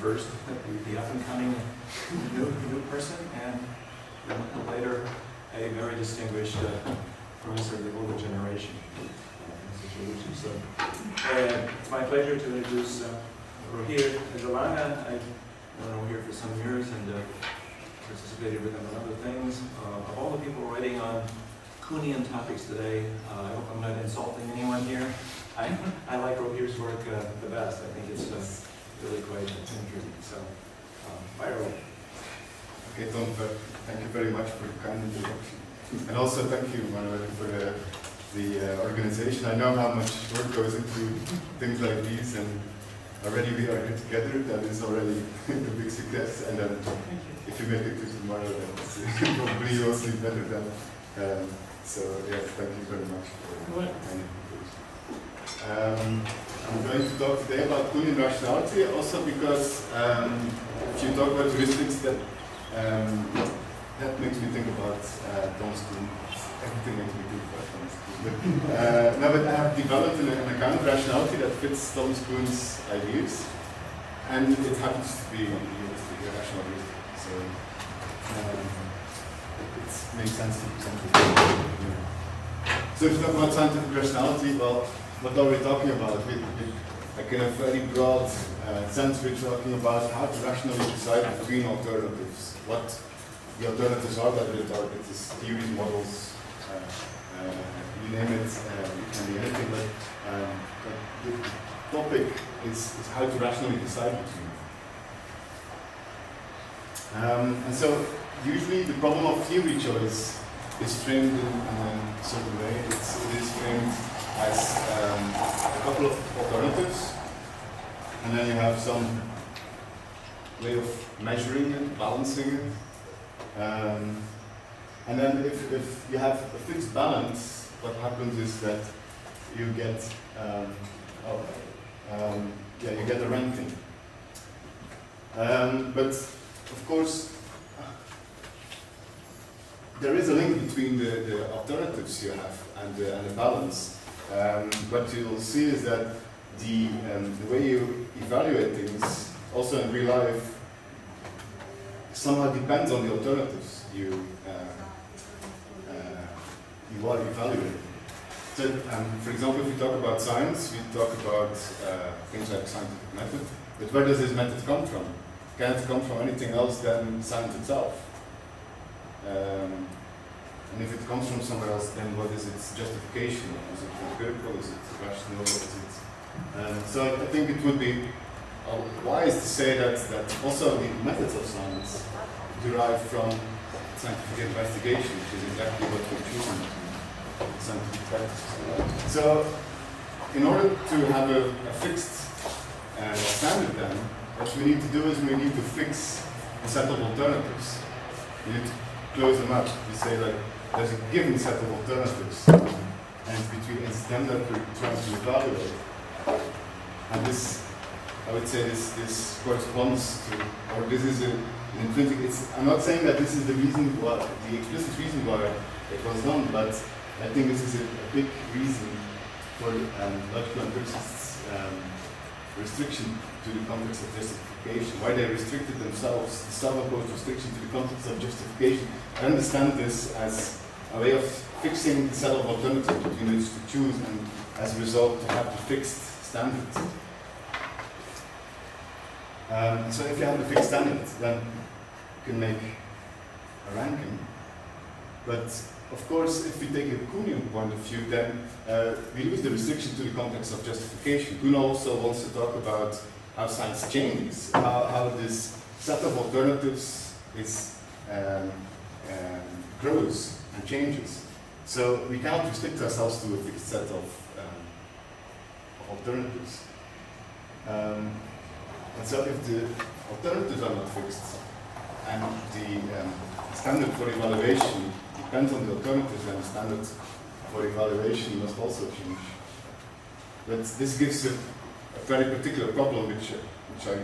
First, the up-and-coming new person, and later a very distinguished professor of the older generation. So, it's my pleasure to introduce Rogier and Langhe. I've known Rogier for some years and participated with him in other things. Of all the people writing on Kuhnian topics today, I hope I'm not insulting anyone here. I like Rogier's work the best. I think it's really quite intriguing. So, fire away. Okay, Tom, thank you very much for the kind introduction. And also thank you, Manuel, for the organization. I know how much work goes into things like these, and already we are here together. That is already a big success. And then if you make it to tomorrow, then it's probably also better than. So, yes, thank you very much for the kind introduction. I'm going to talk today about Kuhnian rationality, also because if you talk about heuristics, that makes me think about Thomas Kuhn. Everything makes me think about Thomas Kuhn. But I have developed an account of rationality that fits Thomas Kuhn's ideas, and it happens to be heuristic, a rational heuristic. So it makes sense to present it. So if you talk about scientific rationality, well, what are we talking about? Like in a very broad sense, we're talking about how to rationally decide between alternatives. What the alternatives are, whether it is theories, models, you name it, it can be anything. But the topic is how to rationally decide between them. And so, usually the problem of theory choice is framed in a certain way. It is framed as a couple of alternatives, and then you have some way of measuring it, balancing it. And then if you have a fixed balance, what happens is that you get you get a ranking. But of course, there is a link between the alternatives you have and the balance. What you'll see is that the way you evaluate things, also in real life, somehow depends on the alternatives you are evaluating. So, for example, if we talk about science, we talk about things like scientific method. But where does this method come from? Can it come from anything else than science itself? And if it comes from somewhere else, then what is its justification? Is it empirical? Is it rational? What is it? So I think it would be wise to say that also the methods of science derive from scientific investigation, which is exactly what we're choosing in scientific practice. So in order to have a fixed standard then, what we need to do is we need to fix a set of alternatives. We need to close them up. We say like, there's a given set of alternatives, and it's them that we're trying to evaluate. And this, I would say, this corresponds to, or this is an intrinsic. I'm not saying that this is the reason why, the explicit reason why it was done, but I think this is a big reason for logical empiricists' restriction to the context of justification. Why they restricted themselves, the self-imposed restriction to the context of justification. I understand this as a way of fixing the set of alternatives between which to choose, and as a result to have the fixed standard. So if you have a fixed standard, then you can make a ranking. But of course, if we take a Kuhnian point of view, then we lose the restriction to the context of justification. Kuhn also wants to talk about how science changes, how this set of alternatives grows and changes. So we cannot restrict ourselves to a fixed set of alternatives. And so if the alternatives are not fixed, and the standard for evaluation depends on the alternatives, and the standard for evaluation must also change. But this gives a very particular problem, which I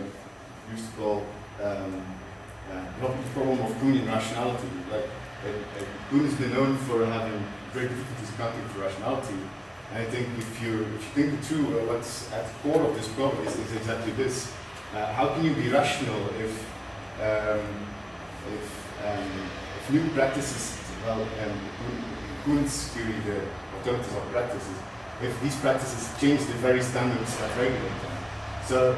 used to call the problem of Kuhnian rationality. Like, Kuhn has been known for having great difficulties accounting for rationality. And I think if you think it through, what's at the core of this problem is exactly this. How can you be rational if new practices, well, Kuhn's theory, the alternatives of practices, if these practices change the very standards that regulate them. So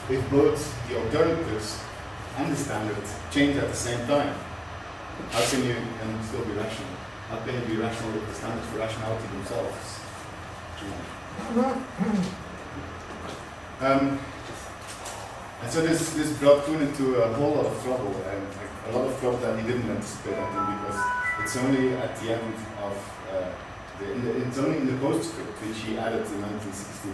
if both the alternatives and the standard change at the same time, how can you still be rational? How can you be rational if the standards for rationality themselves change? And so this brought Kuhn into a whole lot of trouble, and a lot of trouble that he didn't anticipate, I think, because it's only at the end of it's only in the postscript, which he added in 1969,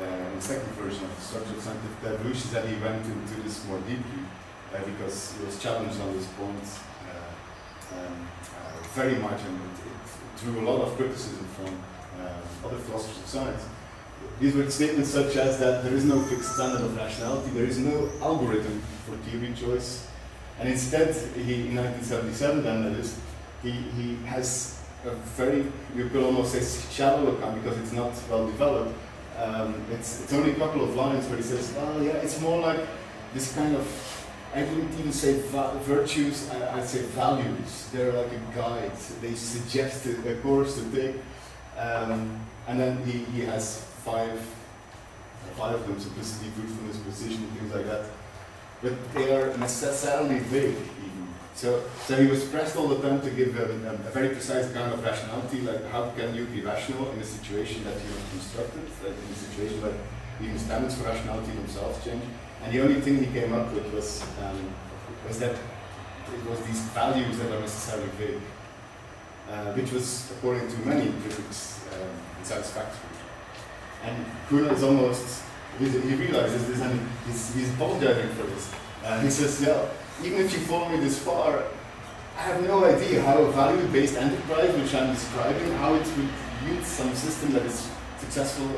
in the second version of the Structure of Scientific Evolution, that he went into this more deeply, because he was challenged on this point very much, and it drew a lot of criticism from other philosophers of science. These were statements such as that there is no fixed standard of rationality, there is no algorithm for theory choice, and instead, he, in 1977, then that is, he has a very, you could almost say, shallow account, because it's not well developed. It's only a couple of lines where he says, well, yeah, it's more like this kind of, I wouldn't even say virtues, I'd say values. They're like a guide. They suggest a course to take. And then he has five of them: simplicity, truthfulness, precision, things like that. But they are necessarily vague, even. So he was pressed all the time to give a very precise kind of rationality, like how can you be rational in a situation that you have constructed, like in a situation where even standards for rationality themselves change. And the only thing he came up with was that it was these values that are necessarily vague, which was, according to many critics, unsatisfactory. And Kuhn is almost, he realizes this, and he's apologizing for this. He says, yeah, even if you follow me this far, I have no idea how a value-based enterprise, which I'm describing, how it would yield some system that is successful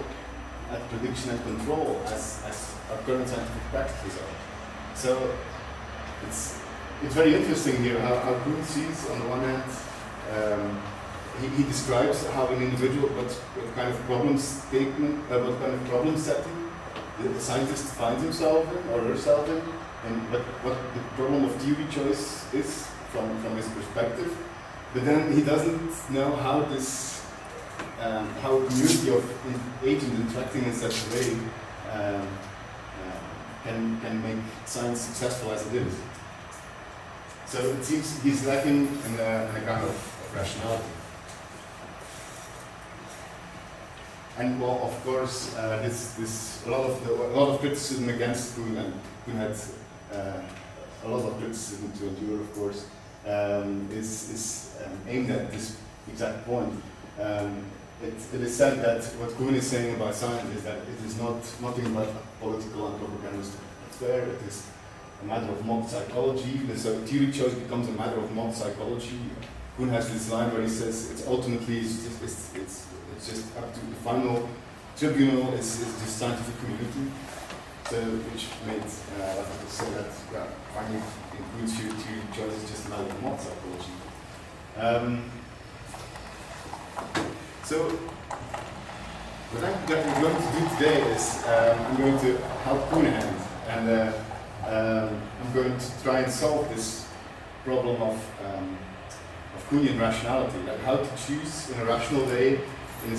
at prediction and control, as our current scientific practices are. So it's very interesting here how Kuhn sees, on the one hand, he describes how an individual, what kind of problem statement, what kind of problem setting the scientist finds himself in or herself in, and what the problem of theory choice is from his perspective. But then he doesn't know how this, how a community of agents interacting in such a way can make science successful as it is. So it seems he's lacking in a kind of rationality. And well, of course, a lot of criticism against Kuhn, and Kuhn had a lot of criticism to endure, of course, is aimed at this exact point. It is said that what Kuhn is saying about science is that it is nothing but political and propagandistic affair. It is a matter of mob psychology. So theory choice becomes a matter of mob psychology. Kuhn has this line where he says it's ultimately it's just up to the final tribunal is the scientific community. So which made say that finally includes theory choice is just a matter of mob psychology. So what I'm going to do today is I'm going to help Kuhnian, and I'm going to try and solve this problem of Kuhnian rationality, like how to choose in a rational way in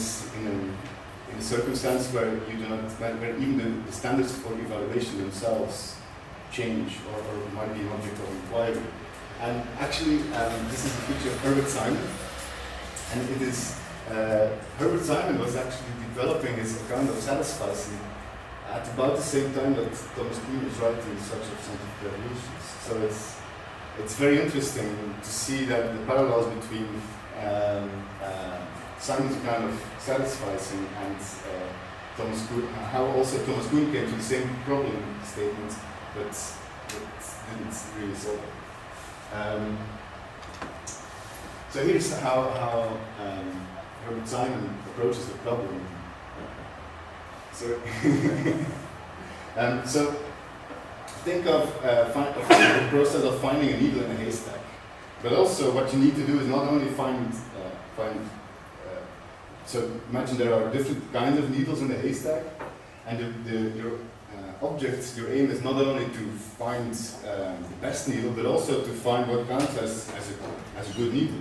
a circumstance where you do not, where even the standards for evaluation themselves change or might be an object of inquiry. And actually, this is a picture of Herbert Simon, and it is Herbert Simon was actually developing his account of satisficing at about the same time that Thomas Kuhn was writing Structure of Scientific Evolutions. So it's very interesting to see that the parallels between Simon's account of satisficing and how also Thomas Kuhn came to the same problem statement, but didn't really solve it. So here's how Herbert Simon approaches the problem. So think of the process of finding a needle in a haystack. But also what you need to do is not only so imagine there are different kinds of needles in the haystack, and your object, your aim is not only to find the best needle, but also to find what counts as a good needle.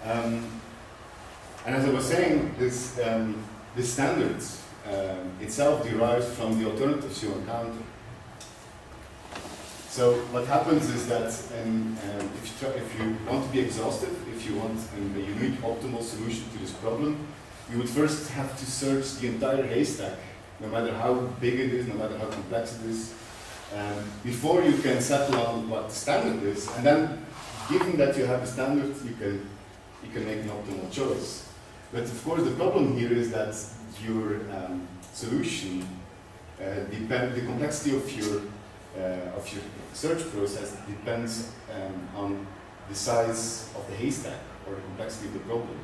And as I was saying, this standard itself derives from the alternatives you encounter. So what happens is that if you want to be exhaustive, if you want a unique optimal solution to this problem, you would first have to search the entire haystack, no matter how big it is, no matter how complex it is, before you can settle on what the standard is. And then, given that you have a standard, you can make an optimal choice. But of course, the problem here is that your solution, the complexity of your search process depends on the size of the haystack or the complexity of the problem.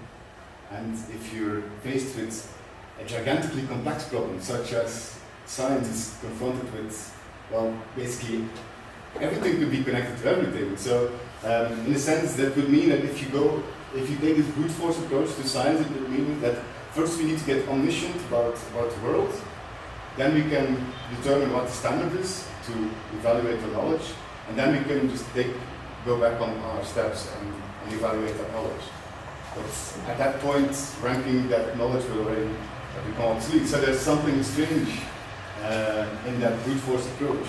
And if you're faced with a gigantically complex problem, such as science is confronted with, well, basically everything could be connected to everything. So, in a sense, that would mean that if you take this brute force approach to science, it would mean that first we need to get omniscient about the world, then we can determine what the standard is to evaluate the knowledge, and then we can just go back on our steps and evaluate that knowledge. But at that point, ranking that knowledge will already become obsolete. So there's something strange in that brute force approach.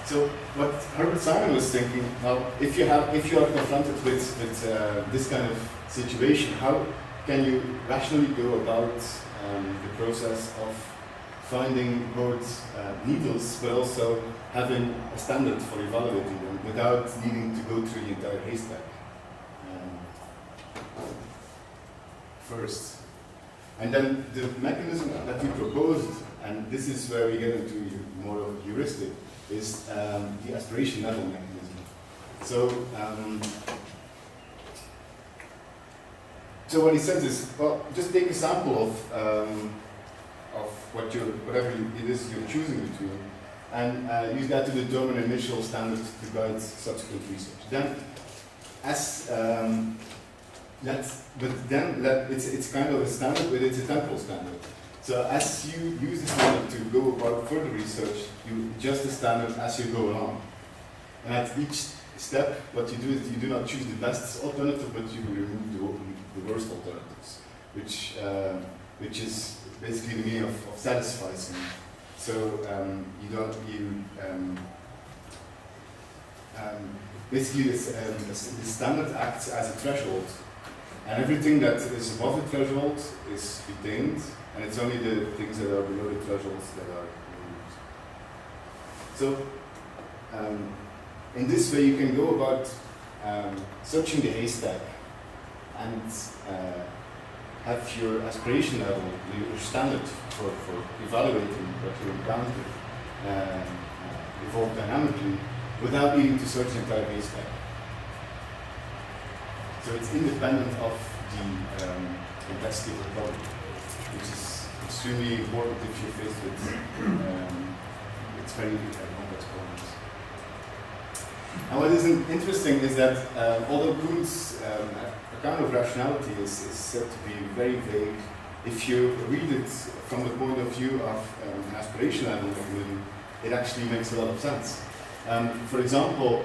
So what Herbert Simon was thinking, now if you are confronted with this kind of situation, how can you rationally go about the process of finding both needles, but also having a standard for evaluating them without needing to go through the entire haystack first. And then the mechanism that we proposed, and this is where we get into more of a heuristic, is the aspiration level mechanism. So what he says is, well, just take a sample of whatever it is you're choosing between, and use that to determine initial standards to guide subsequent research. Then, it's kind of a standard, but it's a temporal standard. So as you use the standard to go about further research, you adjust the standard as you go along. And at each step, what you do is you do not choose the best alternative, but you remove the worst alternatives, which is basically the meaning of satisficing. So basically the standard acts as a threshold, and everything that is above the threshold is retained, and it's only the things that are below the thresholds that are removed. So in this way you can go about searching the haystack and have your aspiration level, your standard for evaluating what you encounter evolve dynamically without needing to search the entire haystack. So it's independent of the complexity of the problem, which is extremely important if you're faced with it's very complex problems. And what is interesting is that although Kuhn's account of rationality is said to be very vague, if you read it from the point of view of an aspiration level mechanism, it actually makes a lot of sense. For example,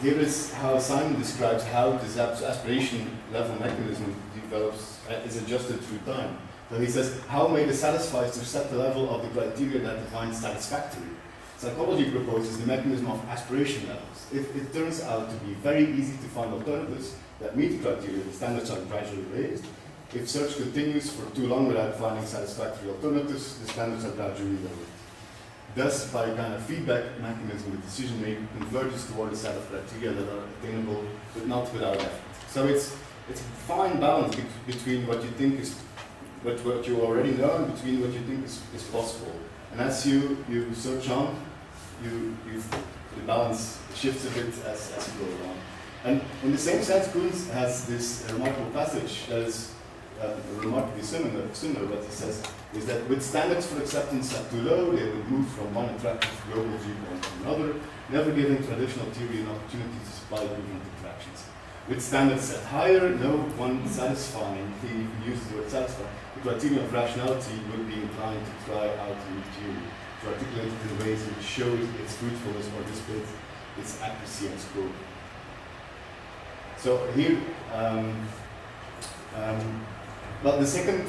here is how Simon describes how this aspiration level mechanism develops, is adjusted through time. So he says, how may the satisficer set the level of the criteria that defines satisfactory? Psychology proposes the mechanism of aspiration levels. If it turns out to be very easy to find alternatives that meet the criteria, the standards are gradually raised. If search continues for too long without finding satisfactory alternatives, the standards are gradually lowered. Thus, by a kind of feedback mechanism, the decision maker converges toward a set of criteria that are attainable, but not without effort. So it's a fine balance between what you think is what you already know and between what you think is possible. And as you search on, the balance shifts a bit as you go along. And in the same sense, Kuhn has this remarkable passage that is remarkably similar. What he says is that with standards for acceptance set too low, they would move from one attractive global viewpoint to another, never giving traditional theory an opportunity to supply equivalent interactions. With standards set higher, no one satisfying, he uses the word satisfying, the criterion of rationality would be inclined to try out a new theory, to articulate it in ways which shows its fruitfulness or displays its accuracy and scope. So here, but the second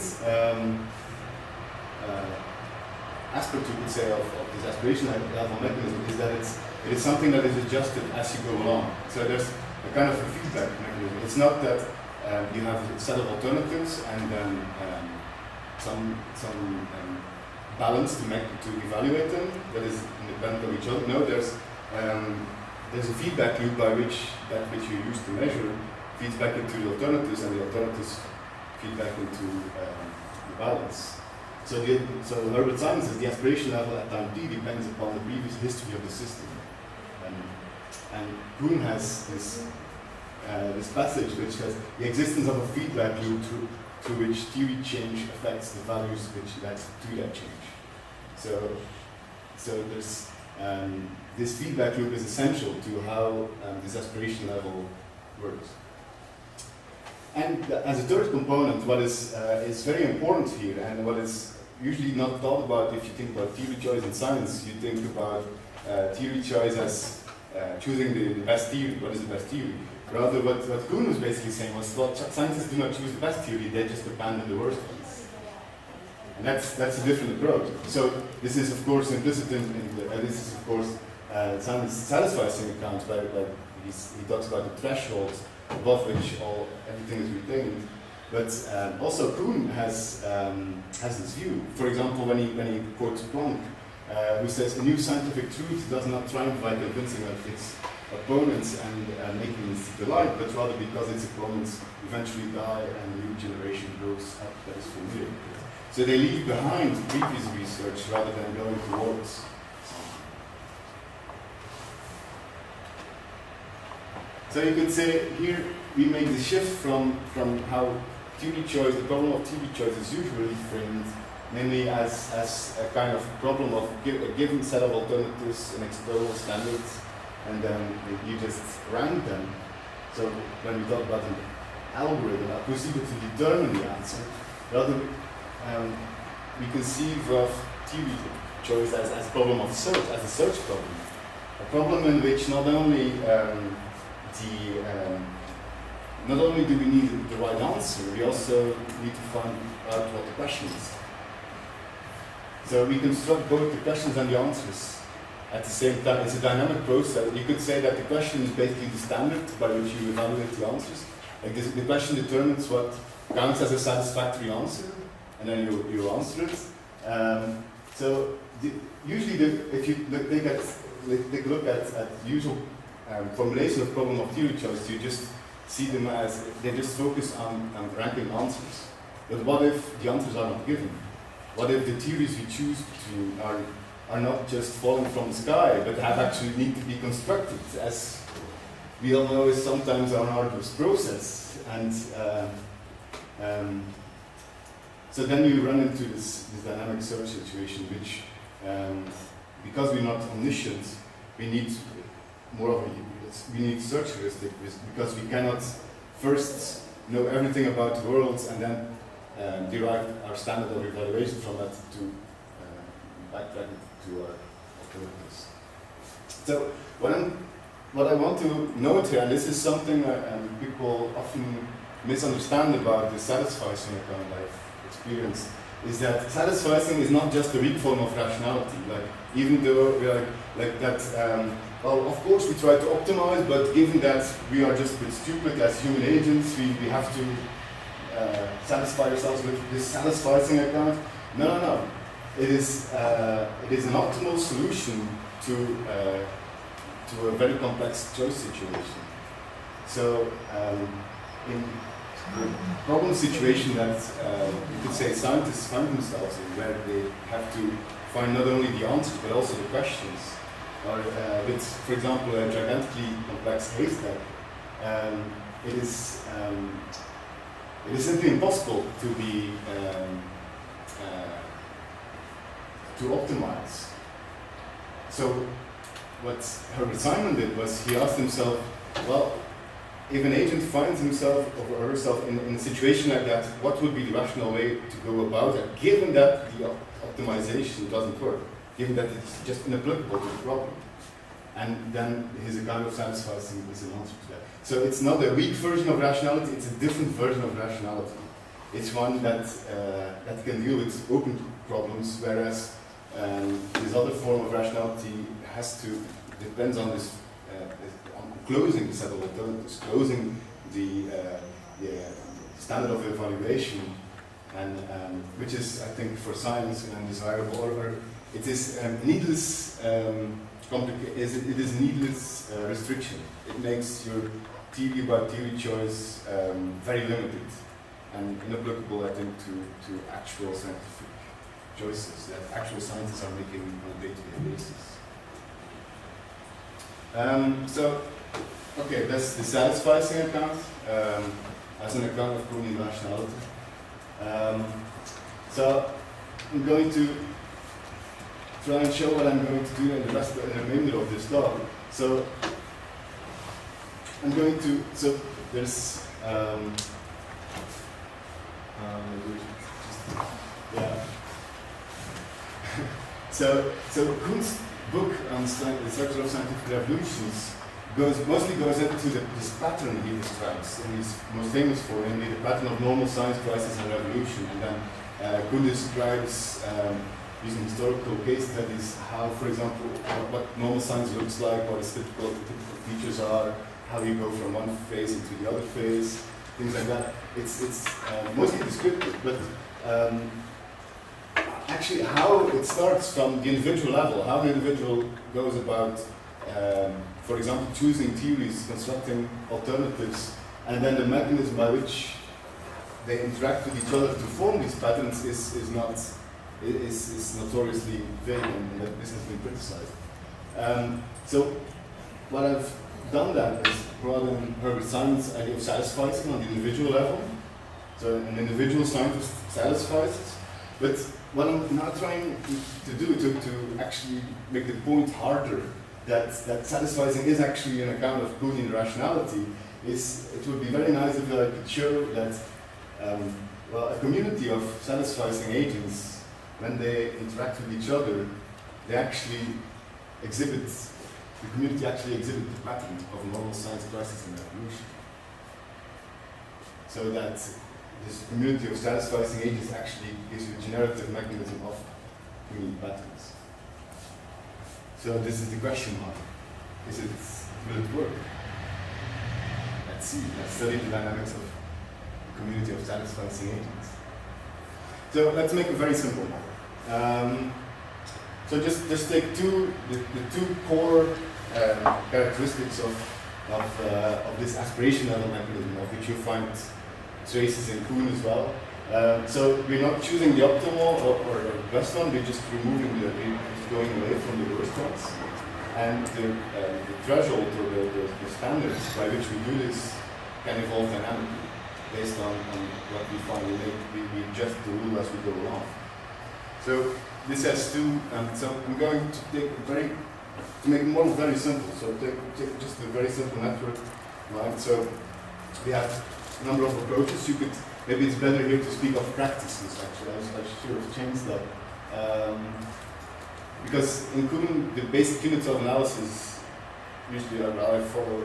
aspect, you could say, of this aspiration level mechanism is that it is something that is adjusted as you go along. So there's a kind of a feedback mechanism. It's not that you have a set of alternatives and then some balance to evaluate them that is independent of each other. No, there's a feedback loop by which that which you use to measure feeds back into the alternatives, and the alternatives feed back into the balance. So Herbert Simon says the aspiration level at time t depends upon the previous history of the system. And Kuhn has this passage which says the existence of a feedback loop through which theory change affects the values which led to that change. So there's this feedback loop is essential to how this aspiration level works. And as a third component, what is very important here, and what is usually not thought about if you think about theory choice in science, you think about theory choice as choosing the best theory. What is the best theory? Rather, what Kuhn was basically saying was, well, scientists do not choose the best theory; they just abandon the worst ones. And that's a different approach. So this is, of course, implicit in this is, of course, Simon's satisficing account, where he talks about the thresholds above which everything is retained. But also Kuhn has this view. For example, when he quotes Planck, who says a new scientific truth does not triumph by convincing its opponents and making its delight, but rather because its opponents eventually die and a new generation grows up that is familiar with it. So they leave behind previous research rather than going towards. So you could say here we make the shift from how theory choice, the problem of theory choice is usually framed, namely as a kind of problem of a given set of alternatives and external standards, and then you just rank them. So when we talk about an algorithm, a procedure to determine the answer, rather we conceive of theory choice as a problem of search, as a search problem. A problem in which not only not only do we need the right answer, we also need to find out what the question is. So we construct both the questions and the answers at the same time. It's a dynamic process. You could say that the question is basically the standard by which you evaluate the answers. Like the question determines what counts as a satisfactory answer, and then you answer it. Usually, if you take a look at the usual formulation of problem of theory choice, you just see them as they just focus on ranking answers. But what if the answers are not given? What if the theories we choose between are not just falling from the sky, but have actually need to be constructed? As we all know, is sometimes an arduous process, and so then you run into this dynamic search situation, which because we're not omniscient, we need we need search heuristic, because we cannot first know everything about the world and then derive our standard of evaluation from that to backtrack it to our alternatives. So what I want to note here, and this is something people often misunderstand about the satisficing account I've experienced, is that satisficing is not just a weak form of rationality. Like, even though we are like that, well, of course we try to optimize, but given that we are just a bit stupid as human agents, we have to satisfy ourselves with this satisficing account. No. It is an optimal solution to a very complex choice situation. So the problem situation that you could say scientists find themselves in, where they have to find not only the answers but also the questions. Or with, for example, a gigantically complex haystack, it is simply impossible to be to optimize. So what Herbert Simon did was he asked himself, well, if an agent finds himself or herself in a situation like that, what would be the rational way to go about it, given that the optimization doesn't work, given that it's just inapplicable to the problem? And then his account of satisficing is an answer to that. So it's not a weak version of rationality, it's a different version of rationality. It's one that can deal with open problems, whereas this other form of rationality depends on this on closing the set of alternatives, closing the standard of evaluation, and which is, I think, for science an undesirable, or it is needless. It is needless restriction. It makes your theory by theory choice very limited and inapplicable, I think, to actual scientific choices that actual scientists are making on a day-to-day basis. So, okay, that's the satisficing account as an account of Kuhnian rationality. So, I'm going to try and show what I'm going to do in the remainder of this talk. So, I'm going to, so there's, yeah. So Kuhn's book on the structure of scientific revolutions mostly goes into this pattern he describes, and he's most famous for, namely the pattern of normal science, crisis, and revolution. And then Kuhn describes, using historical case studies, how, for example, what normal science looks like, what its typical features are, how you go from one phase into the other phase, things like that. It's mostly descriptive, but actually how it starts from the individual level, how the individual goes about, for example, choosing theories, constructing alternatives, and then the mechanism by which they interact with each other to form these patterns is notoriously vague, and this has been criticized. So what I've done then is brought in Herbert Simon's idea of satisficing on the individual level. So an individual scientist satisfies it, but what I'm now trying to do to actually make the point harder that satisficing is actually an account of Kuhnian rationality is, it would be very nice if I could show that well, a community of satisficing agents, when they interact with each other, they actually exhibit, the community actually exhibits the pattern of normal science, crisis, and revolution. So that this community of satisficing agents actually gives you a generative mechanism of Kuhnian patterns. So this is the question mark. Will it work? Let's see. Let's study the dynamics of the community of satisficing agents. So let's make it very simple now. So just take the two core characteristics of this aspirational mechanism, of which you find traces in Kuhn as well. So we're not choosing the optimal or the best one, we're just going away from the worst ones. And the threshold or the standards by which we do this can evolve dynamically based on what we find. We adjust the rule as we go along. So this has two, so I'm going to take to make it more very simple. So take just a very simple network, right? So we have a number of approaches. Maybe it's better here to speak of practices, actually. I should have changed that. Because in Kuhn, the basic units of analysis, usually I follow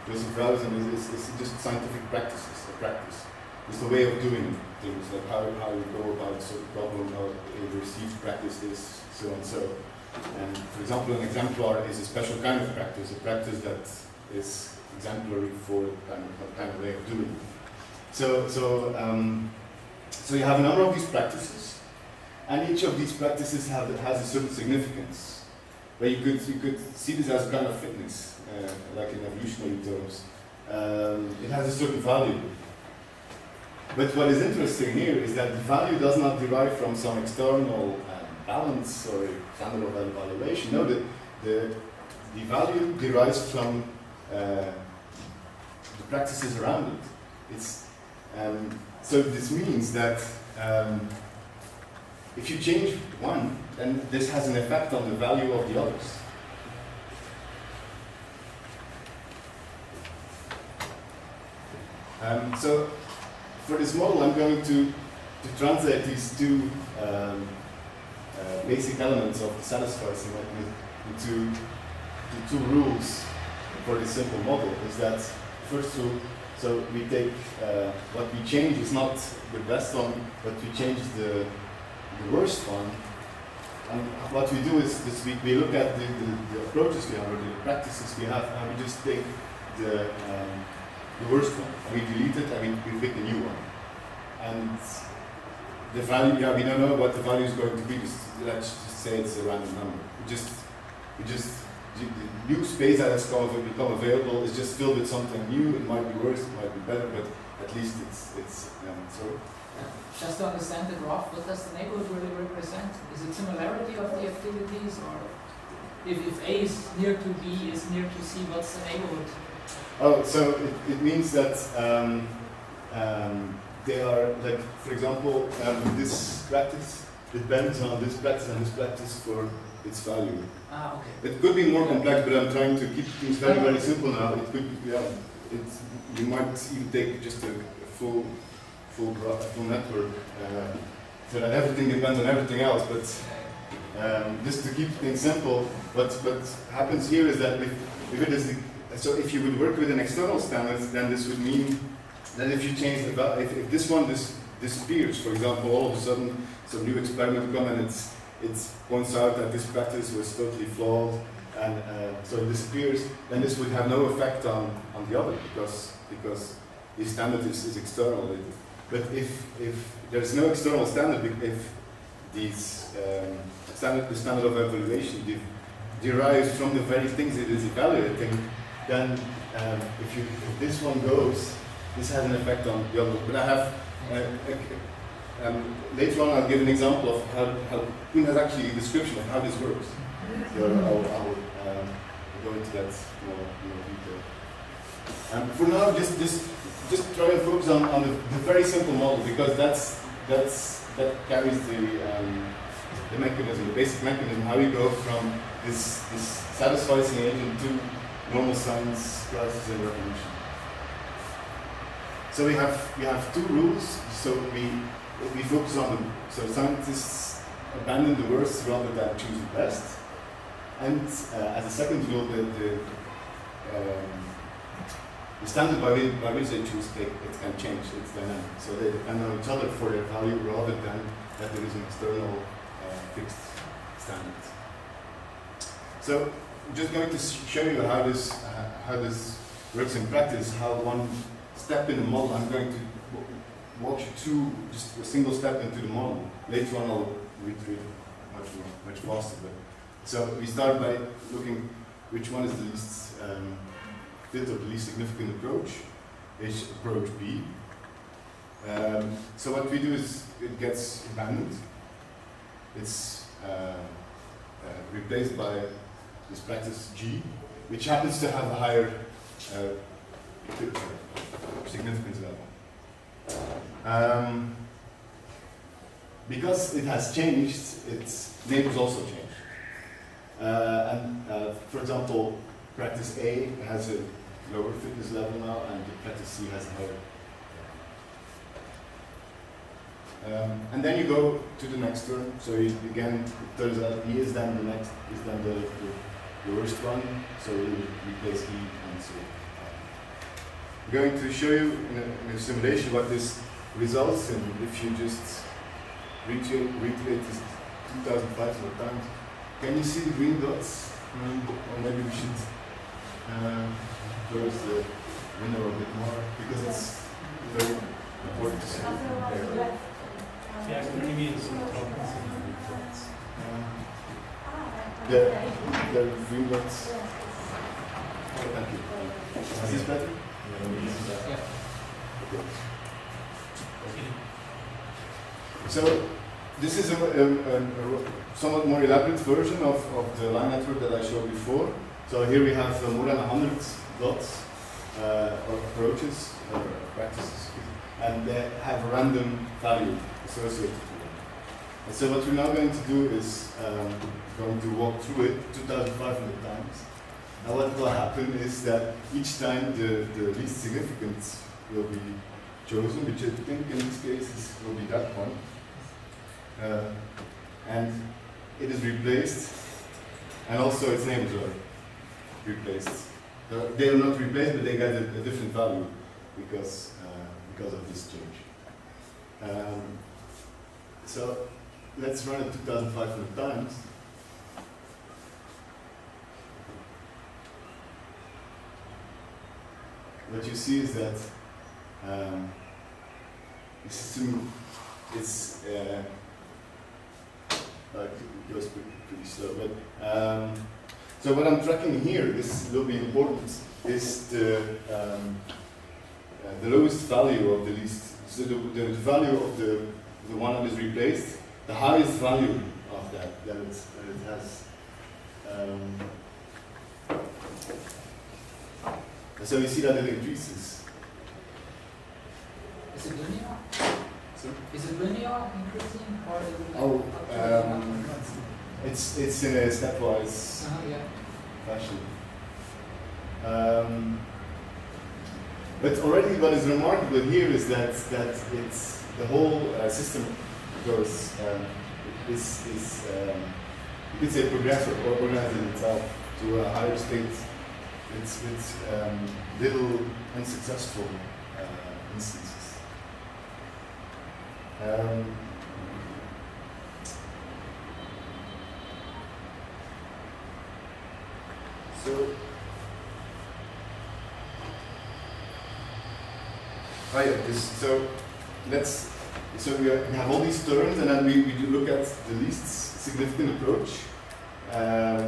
Joseph Rosen, is just scientific practices, a practice. It's the way of doing things, like how you go about a certain problem, how a received practice is, so and so. And for example, an exemplar is a special kind of practice, a practice that is exemplary for a kind of way of doing it. So you have a number of these practices, and each of these practices has a certain significance. Where you could see this as a kind of fitness, like in evolutionary terms. It has a certain value. But what is interesting here is that the value does not derive from some external balance or standard of evaluation. No, the value derives from the practices around it. It's, so this means that if you change one, then this has an effect on the value of the others. So for this model, I'm going to translate these two basic elements of the satisficing mechanism into the two rules for this simple model. Is that first rule? So we take what we change is not the best one, but we change the worst one. And what we do is we look at the approaches we have or the practices we have, and we just take the worst one. And we delete it and we pick a new one. And the value, yeah, we don't know what the value is going to be. Let's just say it's a random number. The new space that has become available is just filled with something new. It might be worse, it might be better, but at least it's so. Just to understand the graph, what does the neighborhood really represent? Is it similarity of the activities, or if A is near to B is near to C, what's the neighborhood? Oh, so it means that they are, like, for example, this practice depends on this practice and this practice for its value. Ah, okay. It could be more complex, but I'm trying to keep things very, very simple now. It could, yeah, you might even take just a full network, so that everything depends on everything else. But just to keep things simple, what happens here is that if it is so if you would work with an external standard, then this would mean that if you change the value, if this one disappears, for example, all of a sudden some new experiment comes and it points out that this practice was totally flawed, and so it disappears, then this would have no effect on the other because the standard is external. But if there's no external standard, if these the standard of evaluation derives from the very things it is evaluating, then if this one goes, this has an effect on the other. But I have later on I'll give an example of how Kuhn has actually a description of how this works. So I'll go into that more detail. For now, just try and focus on the very simple model, because that carries the mechanism, the basic mechanism, how you go from this satisficing agent to normal science crisis and revolution. So we have two rules. So we focus on so scientists abandon the worst rather than choose the best. And as a second rule, the standard by which they choose it can change. It's dynamic. So they depend on each other for their value rather than that there is an external fixed standard. So I'm just going to show you how this works in practice. How one step in the model. I'm going to walk you through just a single step into the model. Later on, I'll read through it much faster. But so we start by looking which one is the least fit or the least significant approach. Is approach B. So what we do is it gets abandoned. It's replaced by this practice G, which happens to have a higher significance level. Because it has changed, its neighbors also change. For example, practice A has a lower fitness level now, and practice C has a higher. And then you go to the next term. So again, it turns out E is then the worst one. So you replace E and C. I'm going to show you in a simulation what this results in if you just reiterate this 2,500 times. Can you see the green dots? Or maybe we should close the window a bit more, because it's very important to see there. Yeah, maybe it's the green dots. Oh, thank you. Is this better? Yeah. Okay. So this is a somewhat more elaborate version of the line network that I showed before. So here we have more than 100 dots or approaches or practices, and they have a random value associated with them. And so what we're now going to do is going to walk through it 2,500 times. And what will happen is that each time the least significant will be chosen, which I think in this case will be that one. And it is replaced, and also its names are replaced. They are not replaced, but they get a different value because of this change. So let's run it 2,500 times. What you see is that the system is it goes pretty slow, but so what I'm tracking here, this will be important, is the lowest value of the least, so the value of the one that is replaced, the highest value of that it has. So you see that it increases. Is it linear? So, Is it linear increasing or is it Oh, up to it's in a stepwise yeah. fashion. But already what is remarkable here is that it's the whole system goes is you could say progressive or organizing itself to a higher state. It's with little unsuccessful instances. So we have all these terms, and then we do look at the least significant approach.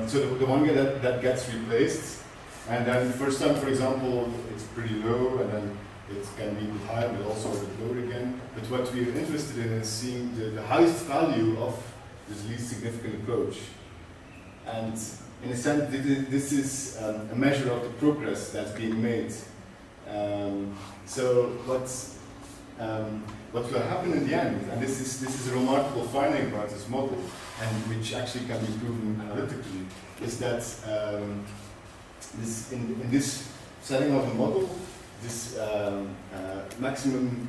So the one that gets replaced, and then the first time, for example, it's pretty low, and then it can be high, but also a bit lower again. But what we are interested in is seeing the highest value of this least significant approach. And in a sense, this is a measure of the progress that's being made. So what will happen in the end, and this is a remarkable finding about this model, and which actually can be proven analytically, is that in this setting of the model, this maximum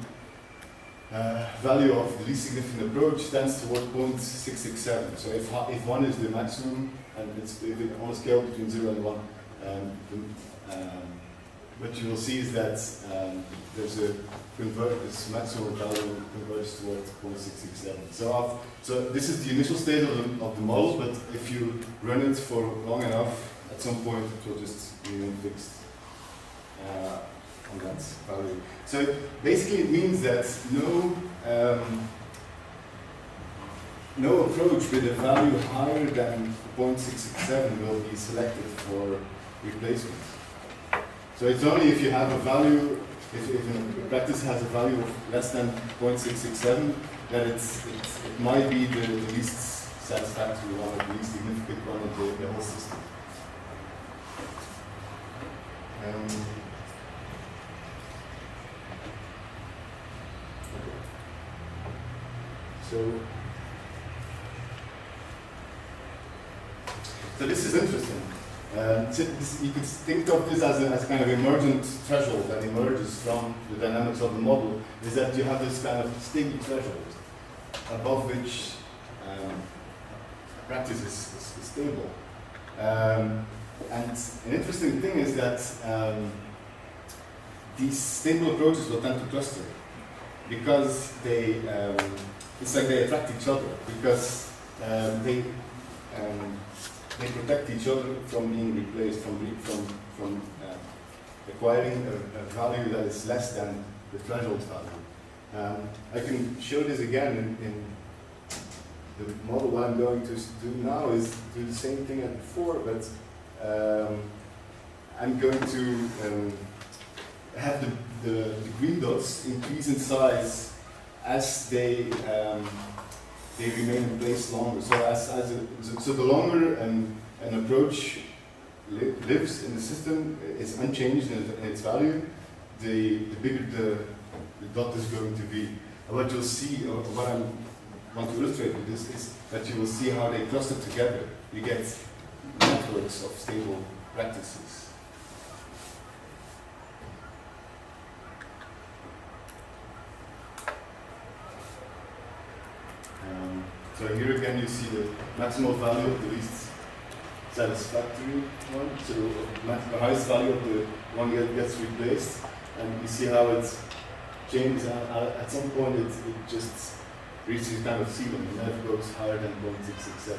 value of the least significant approach tends toward 0.667. So if 1 is the maximum, and it's on a scale between 0 and 1, what you will see is that there's this maximum value converges towards 0.667. So this is the initial state of the model, but if you run it for long enough, at some point it will just remain fixed on that value. So basically it means that no approach with a value higher than 0.667 will be selected for replacement. So it's only if you have a value, if a practice has a value of less than 0.667, that it might be the least satisfactory one, or the least significant one of the whole system. So this is interesting. You could think of this as a kind of emergent threshold that emerges from the dynamics of the model, is that you have this kind of sticky threshold above which practice is stable. And an interesting thing is that these stable approaches will tend to cluster because it's like they attract each other, because they protect each other from being replaced, from acquiring a value that is less than the threshold value. I can show this again in the model. What I'm going to do now is do the same thing as before, but I'm going to have the green dots increase in size as they remain in place longer. So so the longer an approach lives in the system, is unchanged in its value, the bigger the dot is going to be. And what you'll see, or what I want to illustrate with this, is that you will see how they cluster together. You get networks of stable practices. So here again you see the maximal value of the least satisfactory one. So the highest value of the one gets replaced, and you see how it changes. At some point it just reaches kind of ceiling, and then it goes higher than 0.667.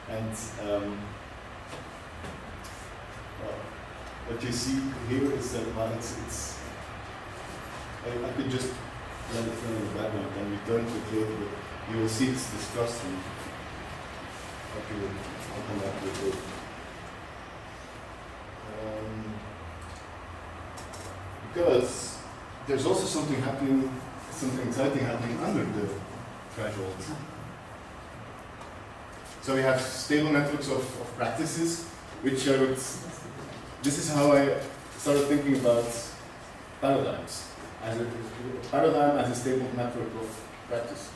And what you see here is that I could just let it run in the background and return to it later, but you will see it's disgusting. I'll come back to it later. Because there's also something exciting happening under the threshold. So we have stable networks of practices, which I would. This is how I started thinking about paradigms. As a paradigm as a stable network of practices.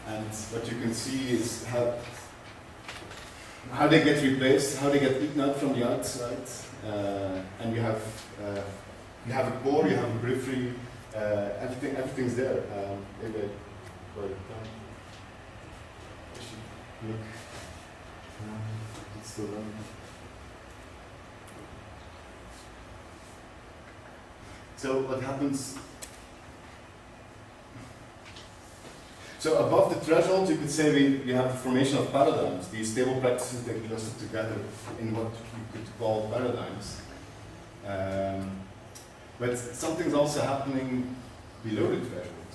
And what you can see is how they get replaced, how they get eaten out from the outside. And you have a core, you have a periphery, everything's there. Maybe I write it down. Look. It's still running. So what happens? So above the threshold, you could say we have the formation of paradigms, these stable practices that cluster together in what you could call paradigms. But something's also happening below the threshold.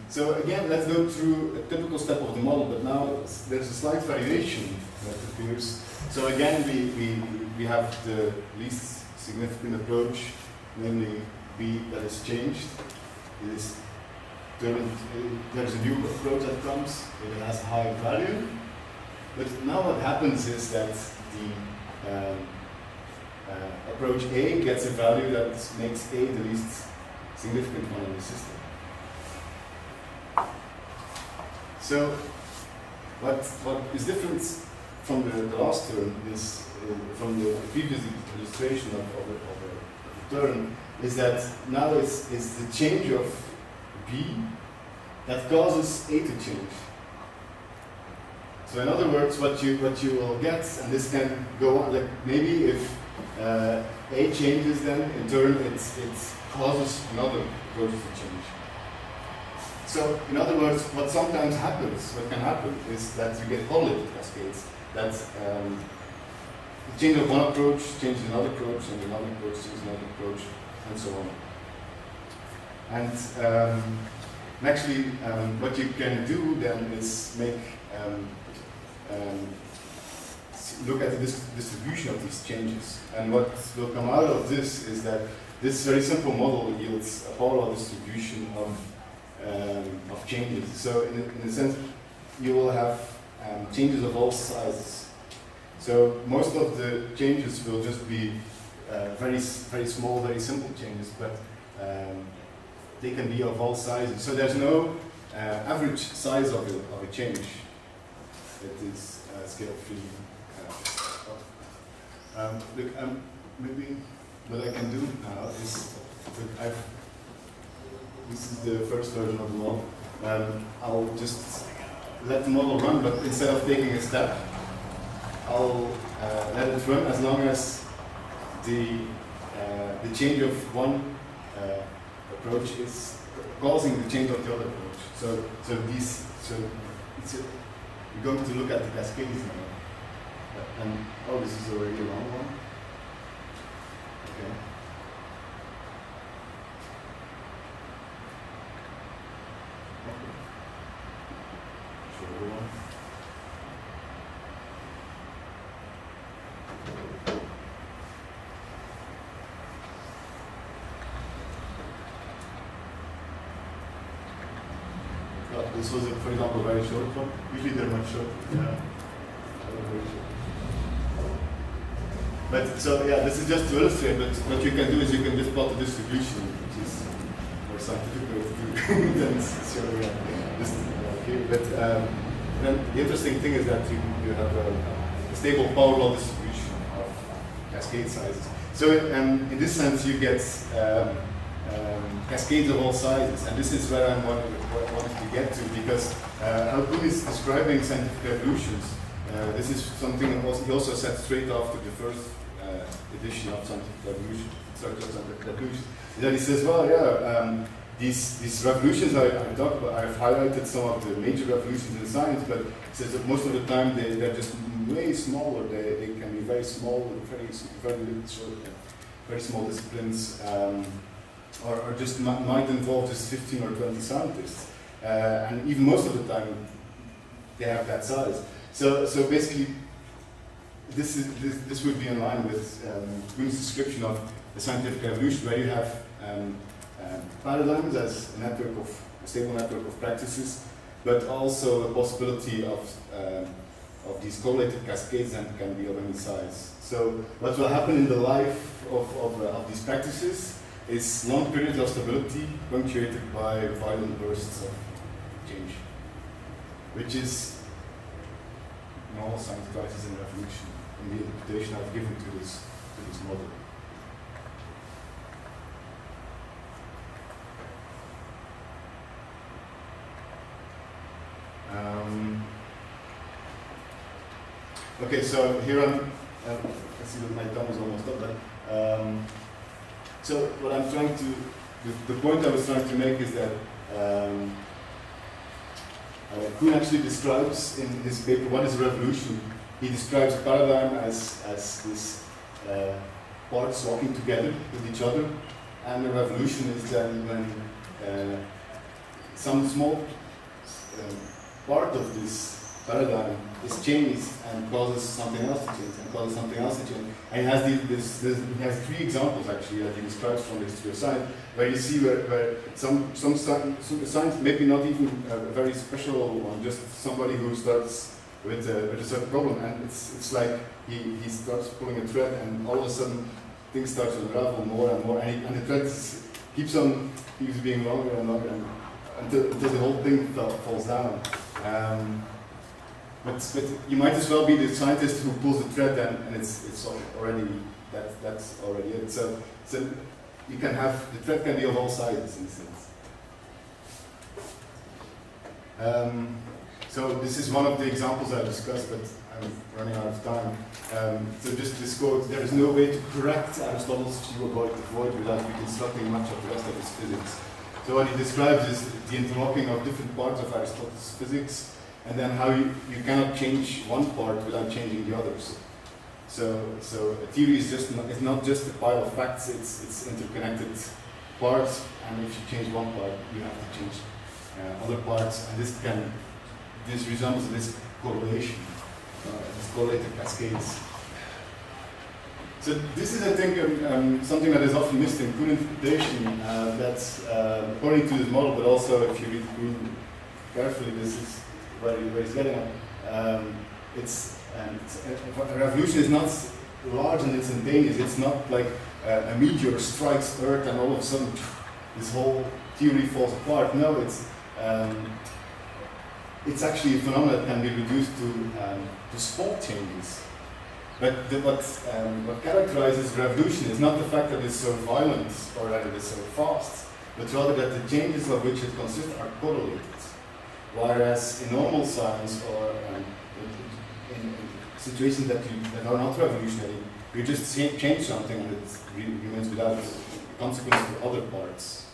So again, let's go through a typical step of the model, but now there's a slight variation that appears. So again, we have the least significant approach, namely B, that is changed. It is there's a new approach that comes, it has a high value. But now what happens is that the approach A gets a value that makes A the least significant one in the system. So what is different from the last term is, from the previous illustration of the term, is that now it's the change of B that causes A to change. So in other words, what you will get, and this can go on, like maybe if A changes, then in turn it causes another approach to change. So in other words, what can happen is that you get correlated cascades. That the change of one approach changes another approach, and another approach changes another approach, and so on. And actually, what you can do then is make look at the distribution of these changes. And what will come out of this is that this very simple model yields a polar distribution of changes. So in a sense, you will have changes of all sizes. So most of the changes will just be very small, very simple changes, but they can be of all sizes. So there's no average size of a change. It is scale-free. Look, maybe what I can do now is, look, this is the first version of the model. I'll just let the model run, but instead of taking a step, I'll let it run as long as the change of one approach is causing the change of the other approach. So we're going to look at the cascades now. And oh, this is already a long one. Okay. Shorter one. this was, for example, a very short one. Usually they're much shorter. Yeah. But so yeah, this is just to illustrate. But what you can do is you can just plot the distribution, which is more scientific way to do than showing this here. But then the interesting thing is that you have a stable power law distribution of cascade sizes. So in this sense, you get cascades of all sizes, and this is where I wanted to get to, because how Kuhn is describing scientific revolutions. This is something he also said straight after the first edition of Scientific Revolution, that he says, well, yeah, these revolutions I've highlighted some of the major revolutions in science, but he says that most of the time they're just way smaller. They can be very small, very small disciplines, or just might involve just 15 or 20 scientists, and even most of the time they have that size. So basically, this would be in line with Kuhn's description of the scientific revolution, where you have paradigms as a stable network of practices, but also a possibility of these correlated cascades that can be of any size. So what will happen in the life of these practices is long periods of stability punctuated by violent bursts of change, which is normal science crisis and revolution in the interpretation I've given to this model. Okay, so here I see that my time is almost up, but so what I'm trying to, the point I was trying to make is that Kuhn actually describes in his paper what is a revolution. He describes a paradigm as this parts walking together with each other, and a revolution is then when some small part of this paradigm is changed and causes something else to change, and causes something else to change. And he has he has three examples actually that he describes from the history of science, where you see where some science, maybe not even a very special one, just somebody who starts with a certain problem, and it's like he starts pulling a thread, and all of a sudden things start to unravel more and more, and the thread keeps being longer and longer, until the whole thing falls down. But you might as well be the scientist who pulls the thread, and it's already that's already it. So you can have the thread can be of all sizes in a sense. So this is one of the examples I discussed, but I'm running out of time. So just this quote: "There is no way to correct Aristotle's view about the void without reconstructing much of the rest of his physics." So what he describes is the interlocking of different parts of Aristotle's physics, and then how you cannot change one part without changing the others. So a theory is not just a pile of facts; it's interconnected parts, and if you change one part, you have to change other parts, and this resembles this correlation, this correlated cascades. So this is, I think, something that is often missed in Kuhn interpretation. That's according to this model, but also if you read Kuhn carefully, this is where he's getting at. A revolution is not large and instantaneous. It's not like a meteor strikes Earth and all of a sudden this whole theory falls apart. No, it's actually a phenomenon that can be reduced to small changes. But what characterizes revolution is not the fact that it's so violent or that it is so fast, but rather that the changes of which it consists are correlated. Whereas in normal science or in situations that are not revolutionary, you just change something and it remains without consequence for other parts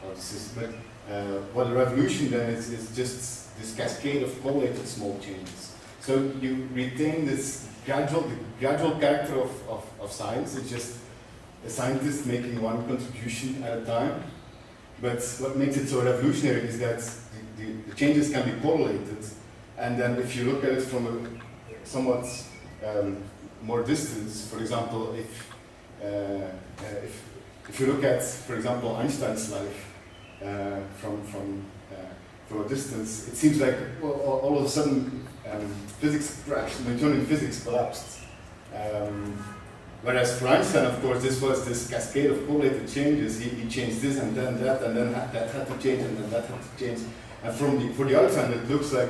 of the system. But what a revolution then is just this cascade of correlated small changes. So you retain this gradual character of science. It's just a scientist making one contribution at a time. But what makes it so revolutionary is that the changes can be correlated, and then if you look at it from a somewhat more distance, for example, if you look at, for example, Einstein's life from from a distance, it seems like all of a sudden physics crashed, Newtonian physics collapsed. Whereas for Einstein, of course, this was this cascade of correlated changes. He changed this and then that, and then that had to change, and then that had to change. And for the outside, it looks like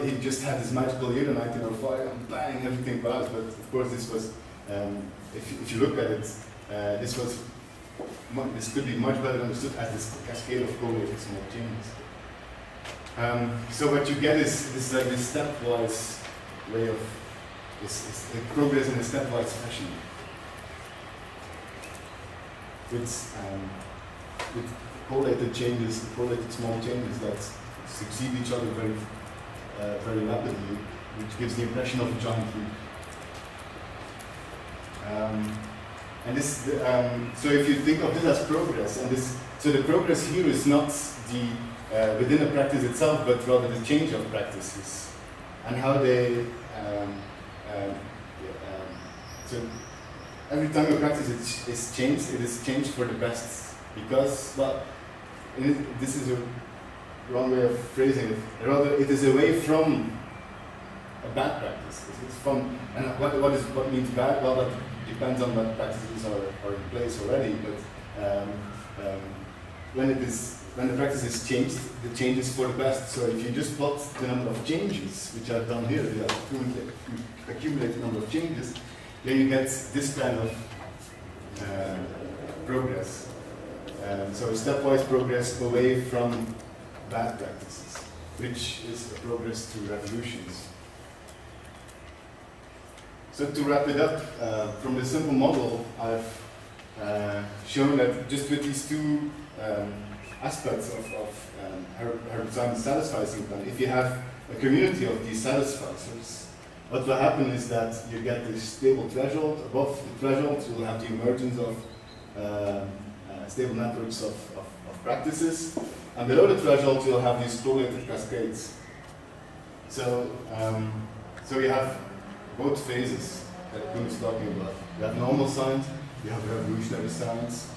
he just had this magical year in 1905, and bang, everything collapsed. But of course, this was, if you look at it, this could be much better understood as this cascade of correlated small changes. So what you get is this stepwise way of is progress in a stepwise fashion with correlated changes, correlated small changes that succeed each other very rapidly, which gives the impression of a giant leap. And this, so if you think of this as progress, and so the progress here is not the within a practice itself, but rather the change of practices and how they. So every time a practice is changed, it is changed for the best because, well, this is a wrong way of phrasing it. Rather, it is away from a bad practice. It's from, and what means bad? Well, that depends on what practices are in place already. But when the practice is changed, the change is for the best. So if you just plot the number of changes, which I've done here, the accumulated number of changes, then you get this kind of progress. So stepwise progress away from bad practices, which is a progress to revolutions. So to wrap it up, from the simple model, I've shown that just with these two aspects of Herbert Simon's satisficing plan, if you have a community of these satisficers, what will happen is that you get this stable threshold. Above the threshold, you will have the emergence of stable networks of practices, and below the threshold, you'll have these correlated cascades. So, so you have both phases that Kuhn is talking about. You have normal science, you have revolutionary science,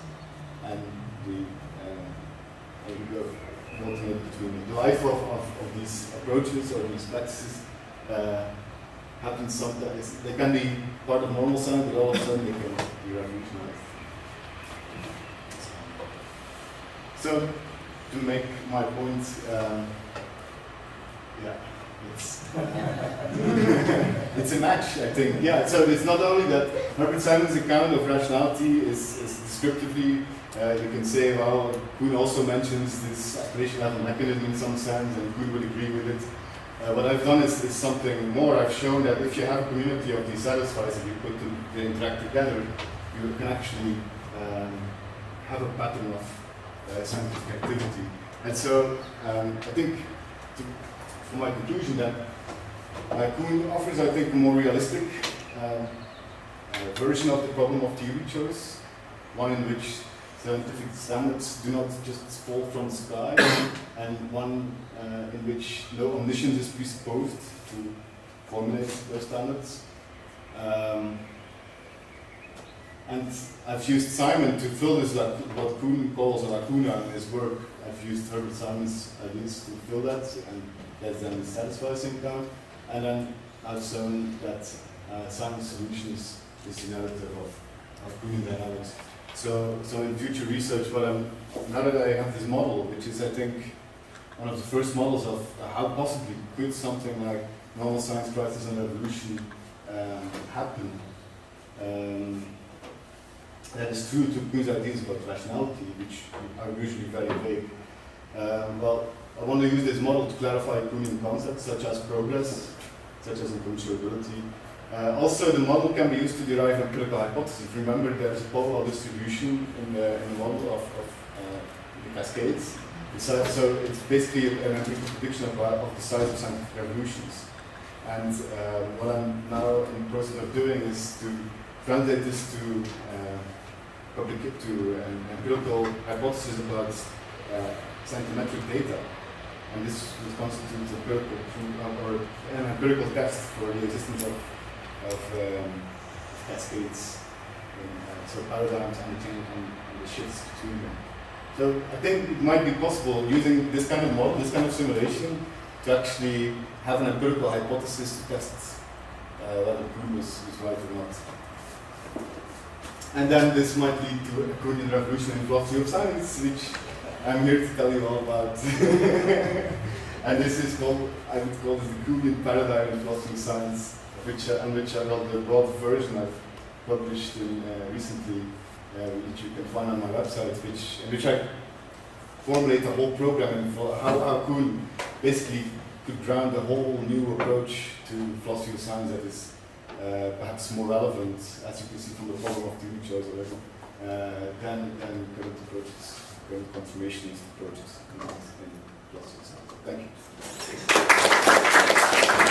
and the alternate between the life of these approaches or these practices happens sometimes. They can be part of normal science, but all of a sudden they can be revolutionized. So, to make my point, yeah, it's a match, I think. Yeah, so it's not only that Herbert Simon's account of rationality is descriptively, you can say, well, Kuhn also mentions this aspiration level mechanism in some sense, and Kuhn would agree with it. What I've done is something more. I've shown that if you have a community of these satisfiers, if you put them, they interact together, you can actually have a pattern of scientific activity. And so I think, for my conclusion, that Kuhn offers, I think, a more realistic version of the problem of theory choice, one in which scientific standards do not just fall from the sky, and one in which no omniscience is presupposed to formulate those standards. And I've used Simon to fill this, like what Kuhn calls a lacuna in his work. I've used Herbert Simon's ideas to fill that, and that's then the satisficing account. And then I've shown that Simon's solution is the narrative of Kuhnian dynamics. So in future research, now that I have this model, which is, I think, one of the first models of how possibly could something like normal science crisis and revolution happen. That is true to Kuhn's ideas about rationality, which are usually very vague. Well, I want to use this model to clarify Kuhnian concepts such as progress, such as incommensurability. Also, the model can be used to derive empirical hypotheses. Remember, there's a Poisson distribution in the model of the cascades. So it's basically an empirical prediction of the size of scientific revolutions. And what I'm now in the process of doing is to translate this to empirical hypothesis about scientific data. And this constitutes an empirical test for the existence of cascades, so paradigms and the shifts between them. So I think it might be possible using this kind of model, this kind of simulation, to actually have an empirical hypothesis to test whether proof is right or not. And then this might lead to a Kuhnian revolution in philosophy of science, which I'm here to tell you all about. And this is called, I would call this the Kuhnian paradigm in philosophy of science, which I got the broad version I've published recently, which you can find on my website, in which I formulate a whole program for how Kuhn basically could ground a whole new approach to philosophy of science that is perhaps more relevant, as you can see from the problem of theory choice already, than current approaches, current confirmationist approaches in philosophy of science. Thank you.